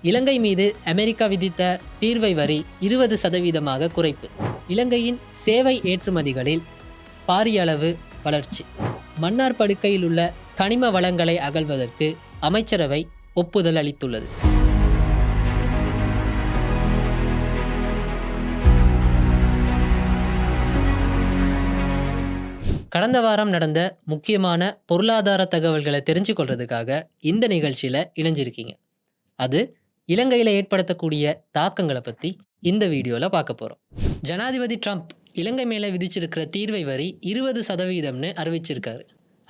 இலங்கை மீது அமெரிக்கா விதித்த தீர்வை வரி 20% குறைப்பு. இலங்கையின் சேவை ஏற்றுமதிகளில் பாரிய அளவு வளர்ச்சி. மன்னார் படுக்கையில் உள்ள கனிம வளங்களை அகழ்வதற்கு அமைச்சரவை ஒப்புதல் அளித்துள்ளது. கடந்த வாரம் நடந்த முக்கியமான பொருளாதார தகவல்களை தெரிஞ்சு கொள்றதுக்காக இந்த நிகழ்ச்சியில் இணைஞ்சிருக்கீங்க. அது இலங்கையில் ஏற்படுத்தக்கூடிய தாக்கங்களை பற்றி இந்த வீடியோவில் பார்க்க போகிறோம். ஜனாதிபதி ட்ரம்ப் இலங்கை மேலே விதிச்சிருக்கிற தீர்வை வரி 20% அறிவிச்சிருக்காரு.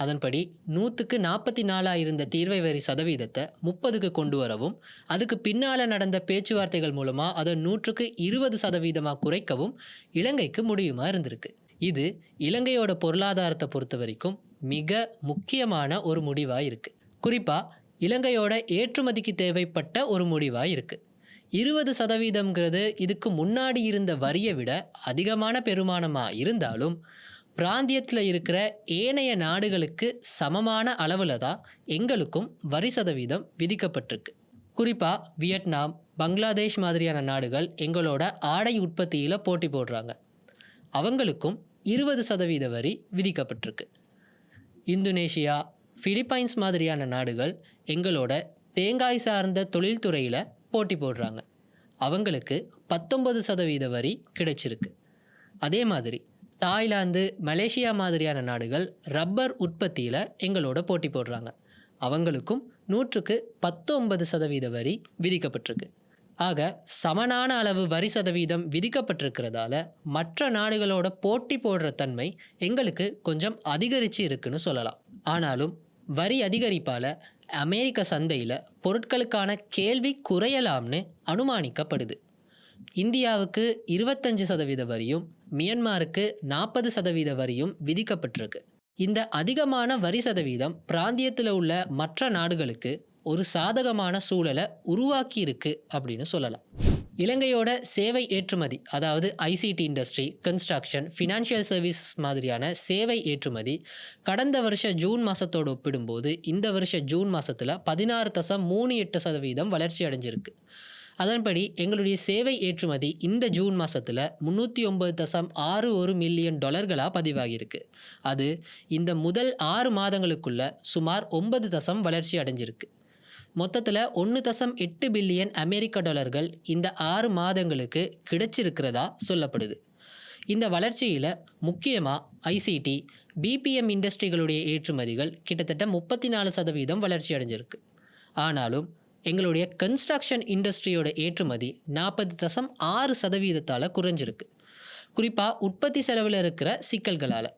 அதன்படி 144 இருந்த தீர்வை வரி சதவீதத்தை 30க்கு கொண்டு வரவும், அதுக்கு பின்னால் நடந்த பேச்சுவார்த்தைகள் மூலமாக அதை 120% குறைக்கவும் இலங்கைக்கு முடியுமா இருந்திருக்கு. இது இலங்கையோட பொருளாதாரத்தை பொறுத்த வரைக்கும் மிக முக்கியமான ஒரு முடிவாக இருக்குது. குறிப்பாக இலங்கையோட ஏற்றுமதிக்கு தேவைப்பட்ட ஒரு முடிவாக இருக்குது. 20%ங்கிறது இதுக்கு முன்னாடி இருந்த வரியை விட அதிகமான பெருமானமாக இருந்தாலும் பிராந்தியத்தில் இருக்கிற ஏனைய நாடுகளுக்கு சமமான அளவில் தான் எங்களுக்கும் வரி சதவீதம் விதிக்கப்பட்டிருக்கு. குறிப்பாக வியட்நாம், பங்களாதேஷ் மாதிரியான நாடுகள் எங்களோட ஆடை உற்பத்தியில் போட்டி போடுறாங்க. அவங்களுக்கும் 20% வரி விதிக்கப்பட்டிருக்கு. இந்தோனேஷியா, பிலிப்பைன்ஸ் மாதிரியான நாடுகள் எங்களோட தேங்காய் சார்ந்த தொழில்துறையில் போட்டி போடுறாங்க. அவங்களுக்கு 19% வரி கிடைச்சிருக்கு. அதே மாதிரி தாய்லாந்து, மலேசியா மாதிரியான நாடுகள் ரப்பர் உற்பத்தியில் எங்களோட போட்டி போடுறாங்க. அவங்களுக்கும் 119% வரி விதிக்கப்பட்டிருக்கு. ஆக சமனான அளவு வரி சதவீதம் விதிக்கப்பட்டிருக்கிறதால மற்ற நாடுகளோட போட்டி போடுற தன்மை எங்களுக்கு கொஞ்சம் அதிகரித்து இருக்குன்னு சொல்லலாம். ஆனாலும் வரி அதிகரிப்பால் அமெரிக்க சந்தையில் பொருட்களுக்கான கேள்வி குறையலாம்னு அனுமானிக்கப்படுது. இந்தியாவுக்கு 25% வரியும், மியான்மருக்கு 40% வரியும் விதிக்கப்பட்டிருக்கு. இந்த அதிகமான வரி சதவீதம் பிராந்தியத்தில் உள்ள மற்ற நாடுகளுக்கு ஒரு சாதகமான சூழலை உருவாக்கி இருக்கு அப்படின்னு சொல்லலாம். இலங்கையோட சேவை ஏற்றுமதி, அதாவது ICT industry, construction, financial services மாதிரியான சேவை ஏற்றுமதி கடந்த வருஷம் ஜூன் மாதத்தோடு ஒப்பிடும்போது இந்த வருஷம் ஜூன் மாதத்தில் 16.38% வளர்ச்சி அடைஞ்சிருக்கு. அதன்படி எங்களுடைய சேவை ஏற்றுமதி இந்த ஜூன் மாதத்தில் $309.61 மில்லியன் பதிவாகியிருக்கு. அது இந்த முதல் 6 மாதங்களுக்குள்ள சுமார் 9 வளர்ச்சி அடைஞ்சிருக்கு. மொத்தத்தில் 1.8 பில்லியன் அமெரிக்க டாலர்கள் இந்த 6 மாதங்களுக்கு கிடைச்சிருக்கிறதா சொல்லப்படுது. இந்த வளர்ச்சியில் முக்கியமாக ஐசிடி, பிபிஎம் இண்டஸ்ட்ரிகளுடைய ஏற்றுமதிகள் கிட்டத்தட்ட 34% வளர்ச்சி அடைஞ்சிருக்கு. ஆனாலும் எங்களுடைய கன்ஸ்ட்ரக்ஷன் இண்டஸ்ட்ரியோட ஏற்றுமதி 40.6% குறைஞ்சிருக்கு. குறிப்பாக உற்பத்தி செலவில் இருக்கிற சிக்கல்களால்.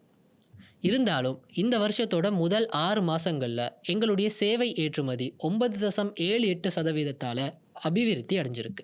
இருந்தாலும் இந்த வருஷத்தோட முதல் 6 மாதங்களில் எங்களுடைய சேவை ஏற்றுமதி 9.78% அபிவிருத்தி அடைஞ்சிருக்கு.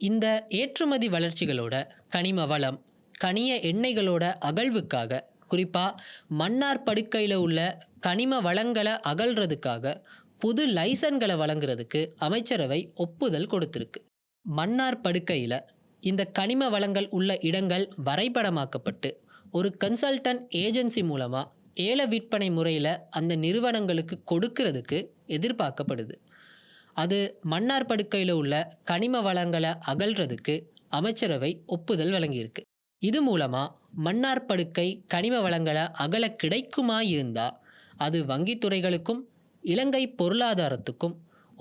இந்த ஏற்றுமதி வளர்ச்சிகளோட கனிம வளம், கனிய எண்ணெய்களோட அகழ்வுக்காக, குறிப்பாக மன்னார் படுக்கையில் உள்ள கனிம வளங்களை அகழ்றதுக்காக புது லைசன்களை வழங்குறதுக்கு அமைச்சரவை ஒப்புதல் கொடுத்திருக்கு. மன்னார் படுக்கையில் இந்த கனிம வளங்கள் உள்ள இடங்கள் வரைபடமாக்கப்பட்டு ஒரு கன்சல்டன்ட் ஏஜென்சி மூலமாக ஏல விற்பனை முறையில் அந்த நிறுவனங்களுக்கு கொடுக்கறதுக்கு எதிர்பார்க்கப்படுது. அது மன்னார் படுக்கையில் உள்ள கனிம வளங்களை அகழ்றதுக்கு அமைச்சரவை ஒப்புதல் வழங்கியிருக்கு. இது மூலமாக மன்னார் படுக்கை கனிம வளங்களை அகல கிடைக்குமா இருந்தால் அது வங்கித்துறைகளுக்கும் இலங்கை பொருளாதாரத்துக்கும்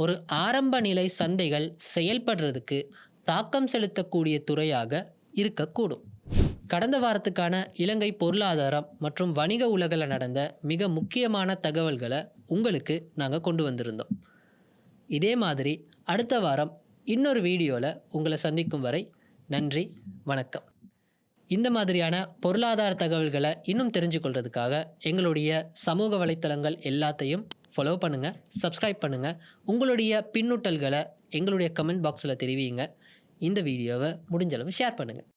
ஒரு ஆரம்ப நிலை சந்தைகள் செயல்படுறதுக்கு தாக்கம் செலுத்தக்கூடிய துறையாக இருக்கக்கூடும். கடந்த வாரத்துக்கான இலங்கை பொருளாதாரம் மற்றும் வணிக உலகில் நடந்த மிக முக்கியமான தகவல்களை உங்களுக்கு நாங்கள் கொண்டு வந்திருந்தோம். இதே மாதிரி அடுத்த வாரம் இன்னொரு வீடியோவில் உங்களை சந்திக்கும் வரை நன்றி, வணக்கம். இந்த மாதிரியான பொருளாதார தகவல்களை இன்னும் தெரிஞ்சு கொள்றதுக்காக எங்களுடைய சமூக வலைத்தளங்கள் எல்லாத்தையும் ஃபாலோ பண்ணுங்கள், சப்ஸ்கிரைப் பண்ணுங்கள். உங்களுடைய பின்னூட்டல்களை எங்களுடைய கமெண்ட் பாக்ஸில் தெரிவிங்க. இந்த வீடியோவை முடிஞ்சளவு ஷேர் பண்ணுங்கள்.